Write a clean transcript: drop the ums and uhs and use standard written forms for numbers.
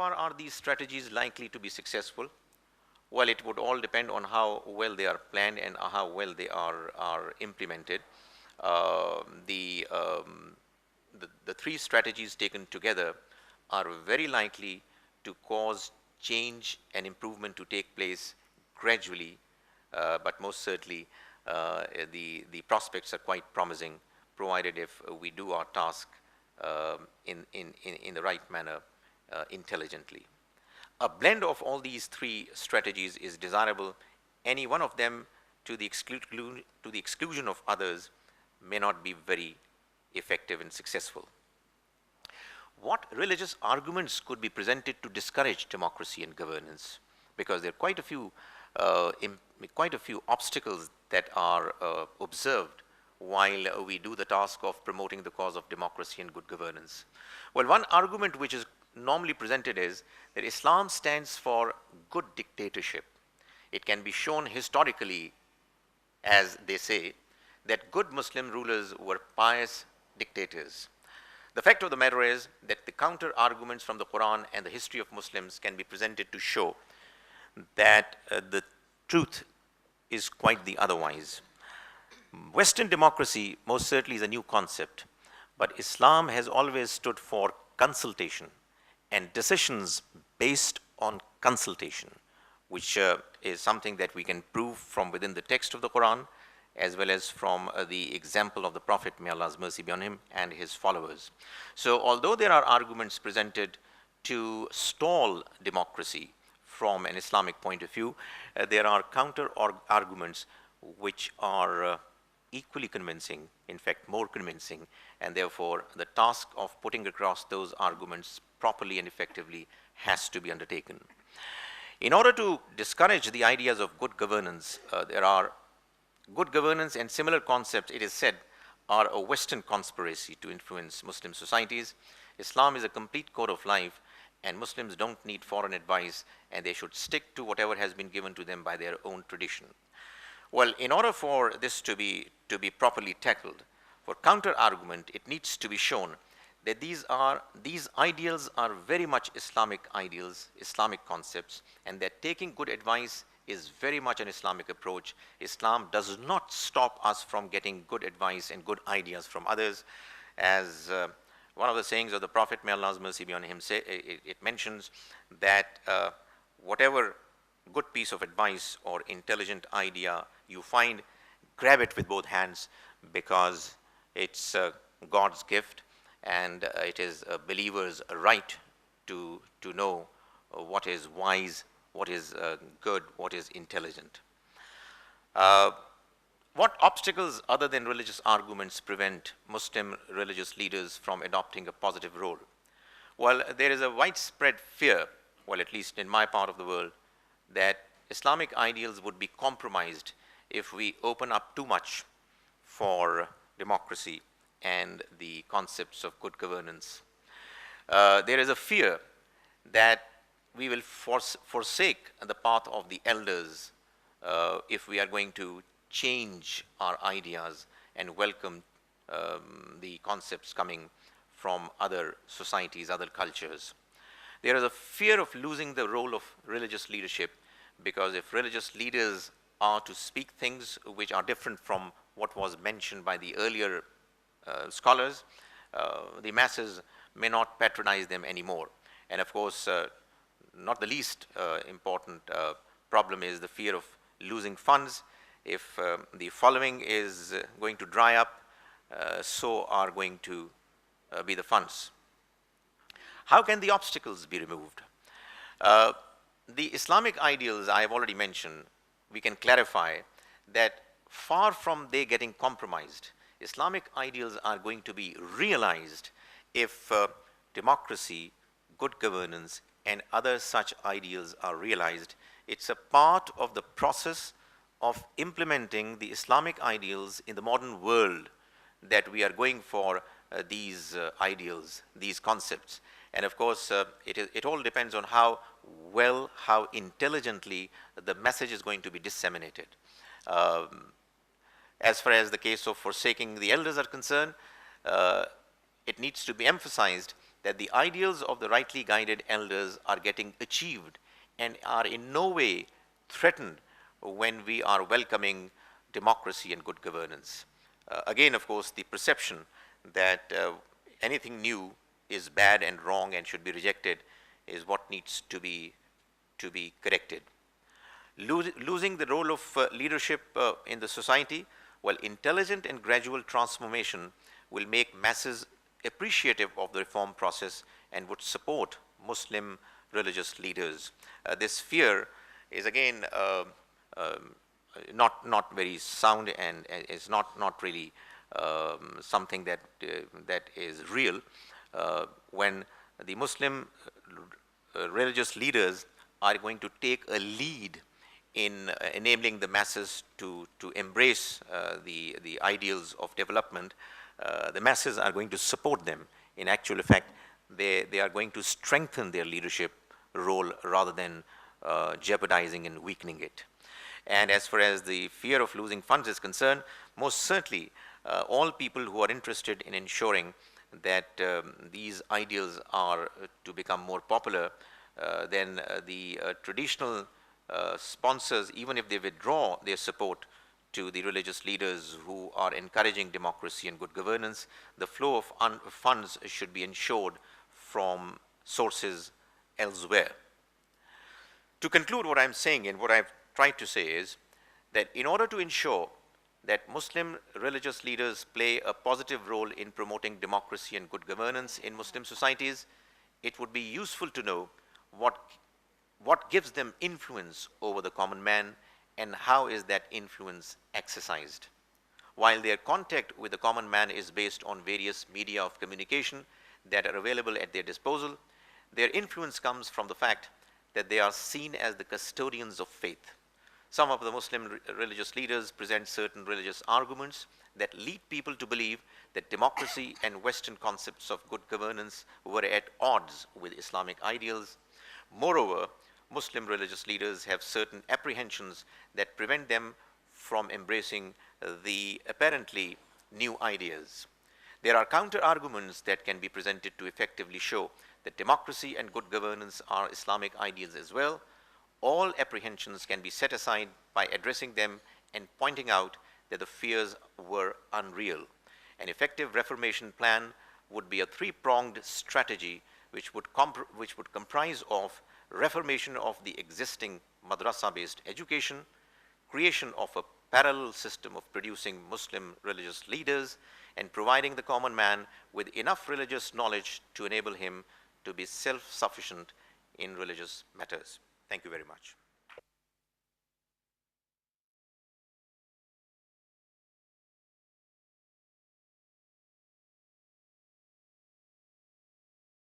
far are these strategies likely to be successful? Well, it would all depend on how well they are planned and how well they are implemented. The three strategies taken together are very likely to cause change and improvement to take place gradually, but most certainly the prospects are quite promising, provided if we do our task in the right manner, intelligently. A blend of all these three strategies is desirable. Any one of them to the exclusion of others may not be very effective and successful. What religious arguments could be presented to discourage democracy and governance? Because there are quite a few obstacles that are observed while we do the task of promoting the cause of democracy and good governance. Well, one argument which is normally presented is that Islam stands for good dictatorship. It can be shown historically, as they say, that good Muslim rulers were pious dictators. The fact of the matter is that the counter arguments from the Quran and the history of Muslims can be presented to show that the truth is quite the otherwise. Western democracy most certainly is a new concept, but Islam has always stood for consultation and decisions based on consultation, which is something that we can prove from within the text of the Quran, as well as from the example of the Prophet, may Allah's mercy be on him, and his followers. So although there are arguments presented to stall democracy from an Islamic point of view, there are counter arguments which are equally convincing, in fact more convincing, and therefore the task of putting across those arguments properly and effectively has to be undertaken. In order to discourage the ideas of good governance, good governance and similar concepts, it is said, are a Western conspiracy to influence Muslim societies. Islam is a complete code of life, and Muslims don't need foreign advice, and they should stick to whatever has been given to them by their own tradition. Well, in order for this to be properly tackled, for counter-argument, it needs to be shown that these ideals are very much Islamic ideals, Islamic concepts, and that taking good advice is very much an Islamic approach. Islam does not stop us from getting good advice and good ideas from others. As one of the sayings of the Prophet, may Allah's mercy be on him, it mentions that whatever good piece of advice or intelligent idea you find, grab it with both hands, because it's God's gift, and it is a believer's right to know what is wise, what is good, what is intelligent. What obstacles other than religious arguments prevent Muslim religious leaders from adopting a positive role? Well, there is a widespread fear, well, at least in my part of the world, that Islamic ideals would be compromised if we open up too much for democracy and the concepts of good governance. There is a fear that we will forsake the path of the elders if we are going to change our ideas and welcome the concepts coming from other societies, other cultures. There is a fear of losing the role of religious leadership, because if religious leaders are to speak things which are different from what was mentioned by the earlier scholars, the masses may not patronize them anymore. And of course, not the least important problem is the fear of losing funds. If the following is going to dry up, so are going to be the funds. How can the obstacles be removed? The Islamic ideals I have already mentioned, we can clarify that far from they getting compromised, Islamic ideals are going to be realized if democracy, good governance, and other such ideals are realized. It's a part of the process of implementing the Islamic ideals in the modern world that we are going for these ideals, these concepts. And of course, it all depends on how well, how intelligently the message is going to be disseminated. As far as the case of forsaking the elders are concerned, it needs to be emphasized that the ideals of the rightly guided elders are getting achieved and are in no way threatened when we are welcoming democracy and good governance. Again, of course, the perception that anything new is bad and wrong and should be rejected is what needs to be corrected. Losing the role of leadership in the society, well, intelligent and gradual transformation will make masses appreciative of the reform process and would support Muslim religious leaders. This fear is again not very sound and is not really something that is real. When the Muslim religious leaders are going to take a lead in enabling the masses to embrace the ideals of development, the masses are going to support them. In actual fact, they are going to strengthen their leadership role rather than jeopardizing and weakening it. And as far as the fear of losing funds is concerned, most certainly all people who are interested in ensuring that these ideals are to become more popular, then the traditional sponsors, even if they withdraw their support to the religious leaders who are encouraging democracy and good governance, the flow of funds should be ensured from sources elsewhere. To conclude what I'm saying and what I've tried to say is that in order to ensure that Muslim religious leaders play a positive role in promoting democracy and good governance in Muslim societies, it would be useful to know what gives them influence over the common man and how is that influence exercised. While their contact with the common man is based on various media of communication that are available at their disposal, their influence comes from the fact that they are seen as the custodians of faith. Some of the Muslim religious leaders present certain religious arguments that lead people to believe that democracy and Western concepts of good governance were at odds with Islamic ideals. Moreover, Muslim religious leaders have certain apprehensions that prevent them from embracing the apparently new ideas. There are counter-arguments that can be presented to effectively show that democracy and good governance are Islamic ideals as well. All apprehensions can be set aside by addressing them and pointing out that the fears were unreal. An effective reformation plan would be a three-pronged strategy which would comprise of reformation of the existing madrasa-based education, creation of a parallel system of producing Muslim religious leaders, and providing the common man with enough religious knowledge to enable him to be self-sufficient in religious matters. Thank you very much.